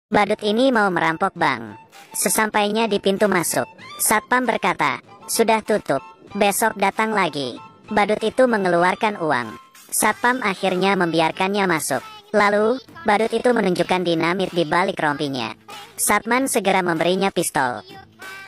Badut ini mau merampok bank. Sesampainya di pintu masuk, satpam berkata, "Sudah tutup, besok datang lagi." Badut itu mengeluarkan uang. Satpam akhirnya membiarkannya masuk. Lalu, badut itu menunjukkan dinamit di balik rompinya. Satman segera memberinya pistol.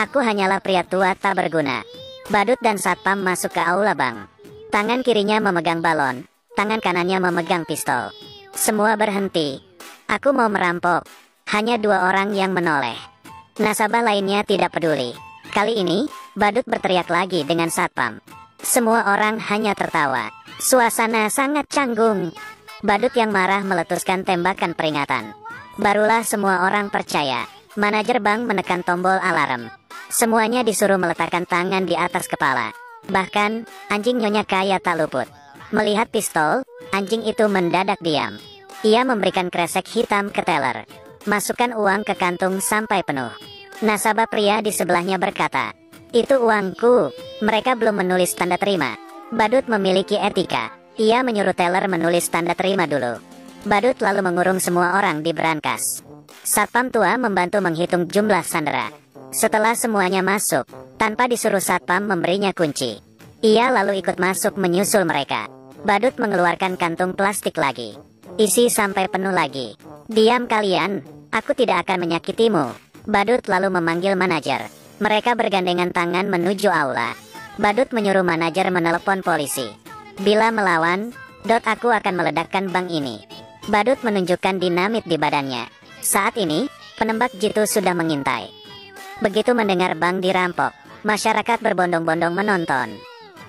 "Aku hanyalah pria tua tak berguna." Badut dan satpam masuk ke aula bank. Tangan kirinya memegang balon, tangan kanannya memegang pistol. Semua berhenti. "Aku mau merampok." Hanya 2 orang yang menoleh. Nasabah lainnya tidak peduli. Kali ini, badut berteriak lagi dengan satpam. Semua orang hanya tertawa. Suasana sangat canggung. Badut yang marah meletuskan tembakan peringatan. Barulah semua orang percaya. Manajer bank menekan tombol alarm. Semuanya disuruh meletakkan tangan di atas kepala. Bahkan, anjing Nyonya Kaya tak luput. Melihat pistol, anjing itu mendadak diam. Ia memberikan kresek hitam ke teller. "Masukkan uang ke kantung sampai penuh." Nasabah pria di sebelahnya berkata, "Itu uangku, mereka belum menulis tanda terima." Badut memiliki etika. Ia menyuruh teller menulis tanda terima dulu. Badut lalu mengurung semua orang di brankas. Satpam tua membantu menghitung jumlah sandera. Setelah semuanya masuk, tanpa disuruh satpam memberinya kunci, ia lalu ikut masuk menyusul mereka. Badut mengeluarkan kantung plastik lagi. "Isi sampai penuh lagi." "Diam kalian, aku tidak akan menyakitimu." Badut lalu memanggil manajer. Mereka bergandengan tangan menuju aula. Badut menyuruh manajer menelepon polisi. "Bila melawan, aku akan meledakkan bank ini." Badut menunjukkan dinamit di badannya. Saat ini, penembak jitu sudah mengintai. Begitu mendengar bank dirampok, masyarakat berbondong-bondong menonton.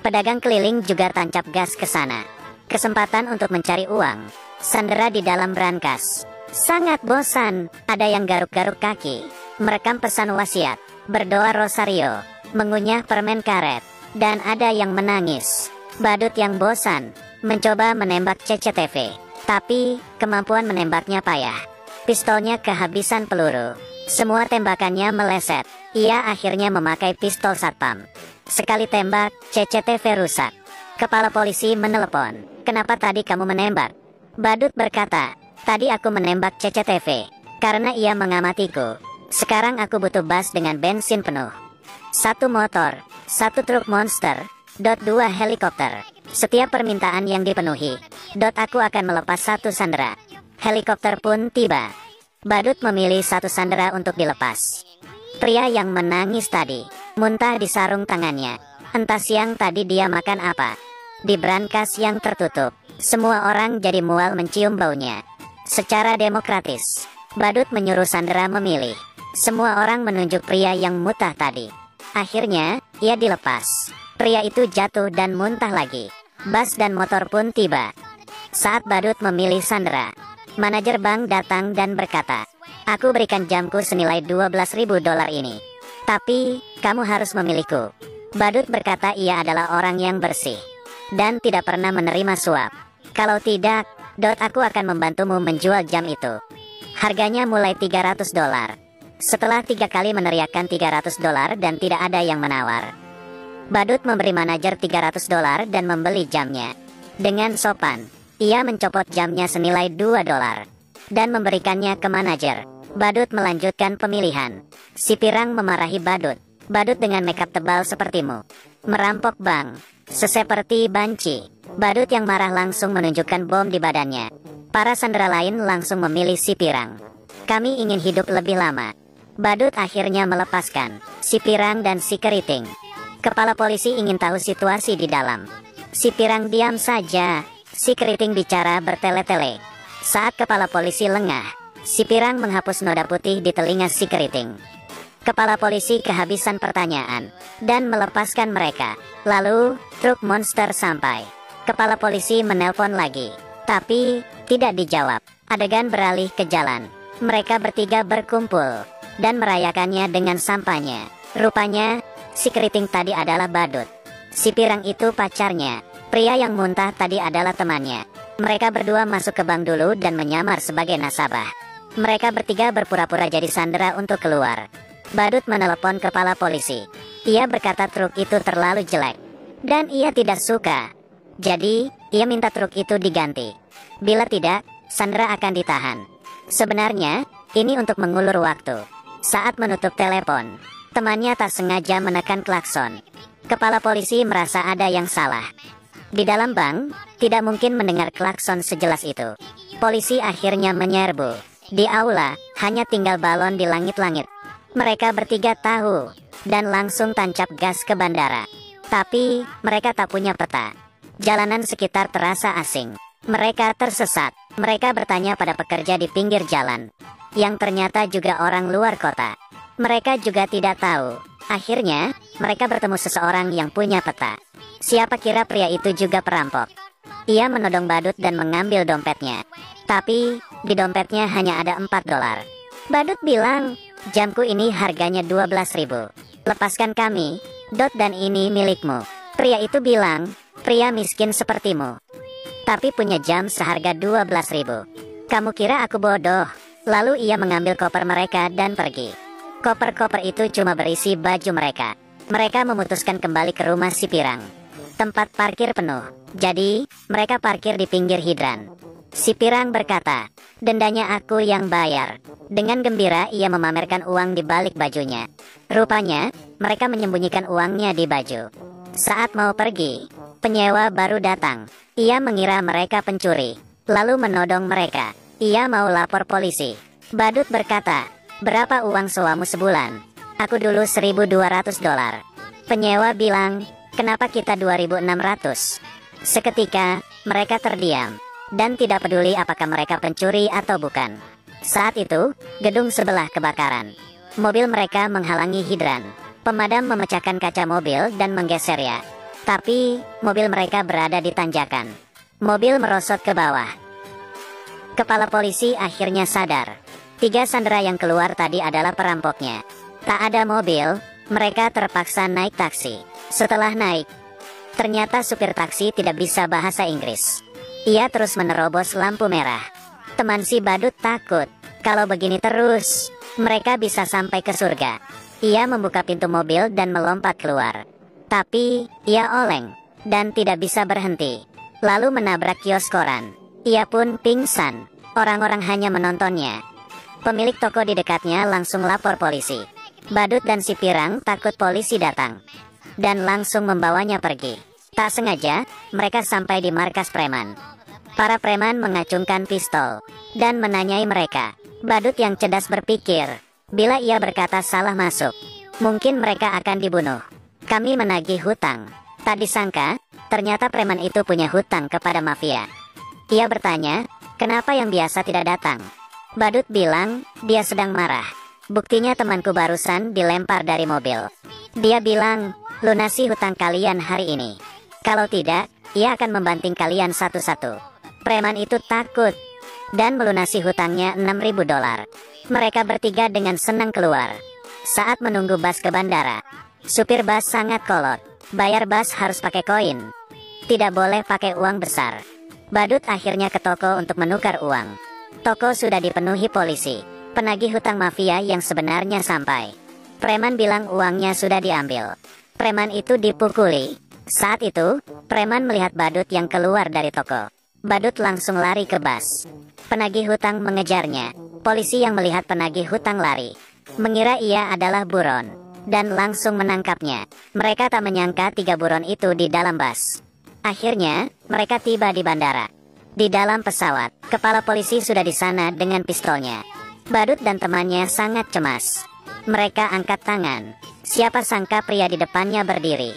Pedagang keliling juga tancap gas ke sana. Kesempatan untuk mencari uang. Sandera di dalam brankas. Sangat bosan. Ada yang garuk-garuk kaki, merekam pesan wasiat, berdoa rosario, mengunyah permen karet, dan ada yang menangis. Badut yang bosan mencoba menembak CCTV, tapi kemampuan menembaknya payah. Pistolnya kehabisan peluru. Semua tembakannya meleset. Ia akhirnya memakai pistol satpam. Sekali tembak, CCTV rusak. Kepala polisi menelepon. "Kenapa tadi kamu menembak?" Badut berkata, "Tadi aku menembak CCTV karena ia mengamatiku. Sekarang aku butuh bus dengan bensin penuh. 1 motor, 1 truk monster, 2 helikopter. Setiap permintaan yang dipenuhi, aku akan melepas 1 sandera." Helikopter pun tiba. Badut memilih 1 sandera untuk dilepas. Pria yang menangis tadi, muntah di sarung tangannya. Entah siang tadi dia makan apa. Di brankas yang tertutup, semua orang jadi mual mencium baunya. Secara demokratis, badut menyuruh sandera memilih. Semua orang menunjuk pria yang muntah tadi. Akhirnya, ia dilepas. Pria itu jatuh dan muntah lagi. Bus dan motor pun tiba. Saat badut memilih sandera, manajer bank datang dan berkata, "Aku berikan jamku senilai $12.000 ini. Tapi, kamu harus memilihku." Badut berkata ia adalah orang yang bersih dan tidak pernah menerima suap. "Kalau tidak, aku akan membantumu menjual jam itu. Harganya mulai $300. Setelah 3 kali meneriakkan $300 dan tidak ada yang menawar, badut memberi manajer $300 dan membeli jamnya. Dengan sopan, ia mencopot jamnya senilai $2 dan memberikannya ke manajer. Badut melanjutkan pemilihan. Si pirang memarahi badut. "Badut dengan makeup tebal sepertimu merampok bank, seperti banci." Badut yang marah langsung menunjukkan bom di badannya. Para sandera lain langsung memilih si pirang. "Kami ingin hidup lebih lama." Badut akhirnya melepaskan si pirang dan si keriting. Kepala polisi ingin tahu situasi di dalam. Si pirang diam saja. Si keriting bicara bertele-tele. Saat kepala polisi lengah, si pirang menghapus noda putih di telinga si keriting. Kepala polisi kehabisan pertanyaan dan melepaskan mereka. Lalu, truk monster sampai. Kepala polisi menelpon lagi, tapi tidak dijawab. Adegan beralih ke jalan. Mereka bertiga berkumpul dan merayakannya dengan sampahnya. Rupanya, si keriting tadi adalah badut. Si pirang itu pacarnya. Pria yang muntah tadi adalah temannya. Mereka berdua masuk ke bank dulu dan menyamar sebagai nasabah. Mereka bertiga berpura-pura jadi sandera untuk keluar. Badut menelepon kepala polisi. Ia berkata truk itu terlalu jelek dan ia tidak suka. Jadi, ia minta truk itu diganti. Bila tidak, sandera akan ditahan. Sebenarnya, Ini untuk mengulur waktu. Saat menutup telepon, temannya tak sengaja menekan klakson. Kepala polisi merasa ada yang salah. Di dalam bank, tidak mungkin mendengar klakson sejelas itu. Polisi akhirnya menyerbu. Di aula, hanya tinggal balon di langit-langit. Mereka bertiga tahu, dan langsung tancap gas ke bandara. Tapi, mereka tak punya peta. Jalanan sekitar terasa asing. Mereka tersesat. Mereka bertanya pada pekerja di pinggir jalan, yang ternyata juga orang luar kota. Mereka juga tidak tahu. Akhirnya, mereka bertemu seseorang yang punya peta. Siapa kira pria itu juga perampok. Ia menodong badut dan mengambil dompetnya. Tapi, di dompetnya hanya ada $4. Badut bilang, jamku ini harganya 12.000. Lepaskan kami, dan ini milikmu. Pria itu bilang, pria miskin sepertimu, tapi punya jam seharga 12.000. Kamu kira aku bodoh? Lalu ia mengambil koper mereka dan pergi. Koper-koper itu cuma berisi baju mereka. Mereka memutuskan kembali ke rumah si Pirang. Tempat parkir penuh, jadi mereka parkir di pinggir hidran. Si Pirang berkata, dendanya aku yang bayar. Dengan gembira ia memamerkan uang di balik bajunya. Rupanya, mereka menyembunyikan uangnya di baju. Saat mau pergi, penyewa baru datang. Ia mengira mereka pencuri, lalu menodong mereka. Ia mau lapor polisi. Badut berkata, berapa uang sewamu sebulan? Aku dulu $1.200. Penyewa bilang, kenapa kita 2.600? Seketika, mereka terdiam, dan tidak peduli apakah mereka pencuri atau bukan. Saat itu, gedung sebelah kebakaran. Mobil mereka menghalangi hidran. Pemadam memecahkan kaca mobil dan menggesernya. Tapi, mobil mereka berada di tanjakan. Mobil merosot ke bawah. Kepala polisi akhirnya sadar. 3 sandera yang keluar tadi adalah perampoknya. Tak ada mobil, mereka terpaksa naik taksi. Setelah naik, ternyata supir taksi tidak bisa bahasa Inggris. Ia terus menerobos lampu merah. Teman si badut takut. Kalau begini terus, mereka bisa sampai ke surga. Ia membuka pintu mobil dan melompat keluar. Tapi, ia oleng, dan tidak bisa berhenti. Lalu menabrak kios koran. Ia pun pingsan. Orang-orang hanya menontonnya. Pemilik toko di dekatnya langsung lapor polisi. Badut dan si Pirang takut polisi datang, dan langsung membawanya pergi. Tak sengaja, mereka sampai di markas preman. Para preman mengacungkan pistol, dan menanyai mereka. Badut yang cerdas berpikir, bila ia berkata salah masuk, mungkin mereka akan dibunuh. Kami menagih hutang. Tak disangka, ternyata preman itu punya hutang kepada mafia. Ia bertanya, kenapa yang biasa tidak datang? Badut bilang, dia sedang marah. Buktinya temanku barusan dilempar dari mobil. Dia bilang, lunasi hutang kalian hari ini. Kalau tidak, ia akan membanting kalian satu-satu. Preman itu takut, dan melunasi hutangnya $6.000. Mereka bertiga dengan senang keluar. Saat menunggu bus ke bandara, supir bus sangat kolot. Bayar bus harus pakai koin. Tidak boleh pakai uang besar. Badut akhirnya ke toko untuk menukar uang. Toko sudah dipenuhi polisi. Penagih hutang mafia yang sebenarnya sampai. Preman bilang uangnya sudah diambil. Preman itu dipukuli. Saat itu, preman melihat badut yang keluar dari toko. Badut langsung lari ke bus. Penagih hutang mengejarnya. Polisi yang melihat penagih hutang lari, mengira ia adalah buron, dan langsung menangkapnya. Mereka tak menyangka 3 buron itu di dalam bus. Akhirnya, mereka tiba di bandara. Di dalam pesawat, kepala polisi sudah di sana dengan pistolnya. Badut dan temannya sangat cemas. Mereka angkat tangan. Siapa sangka pria di depannya berdiri,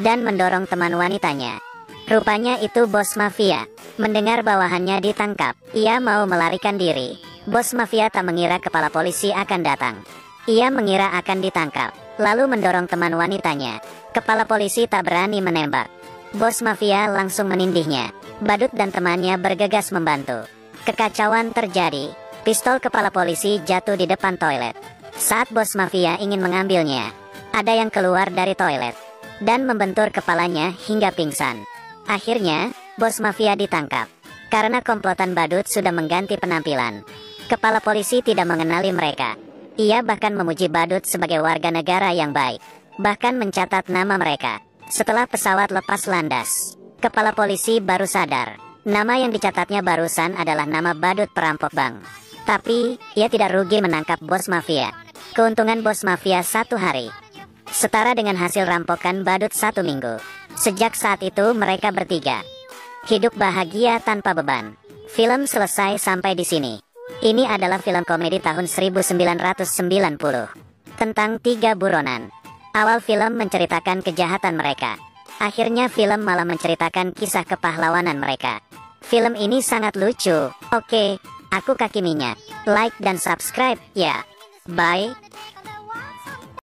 dan mendorong teman wanitanya. Rupanya itu bos mafia. Mendengar bawahannya ditangkap, ia mau melarikan diri. Bos mafia tak mengira kepala polisi akan datang. Ia mengira akan ditangkap, lalu mendorong teman wanitanya. Kepala polisi tak berani menembak. Bos mafia langsung menindihnya. Badut dan temannya bergegas membantu. Kekacauan terjadi. Pistol kepala polisi jatuh di depan toilet. Saat bos mafia ingin mengambilnya, ada yang keluar dari toilet dan membentur kepalanya hingga pingsan. Akhirnya, bos mafia ditangkap. Karena komplotan badut sudah mengganti penampilan, kepala polisi tidak mengenali mereka. Ia bahkan memuji badut sebagai warga negara yang baik, bahkan mencatat nama mereka. Setelah pesawat lepas landas, kepala polisi baru sadar, nama yang dicatatnya barusan adalah nama badut perampok bank. Tapi, ia tidak rugi menangkap bos mafia. Keuntungan bos mafia 1 hari setara dengan hasil rampokan badut 1 minggu. Sejak saat itu mereka bertiga hidup bahagia tanpa beban. Film selesai sampai di sini. Ini adalah film komedi tahun 1990 tentang 3 buronan. Awal film menceritakan kejahatan mereka. Akhirnya film malah menceritakan kisah kepahlawanan mereka. Film ini sangat lucu. Oke, aku Kaki Minyak. Like dan subscribe ya. Bye.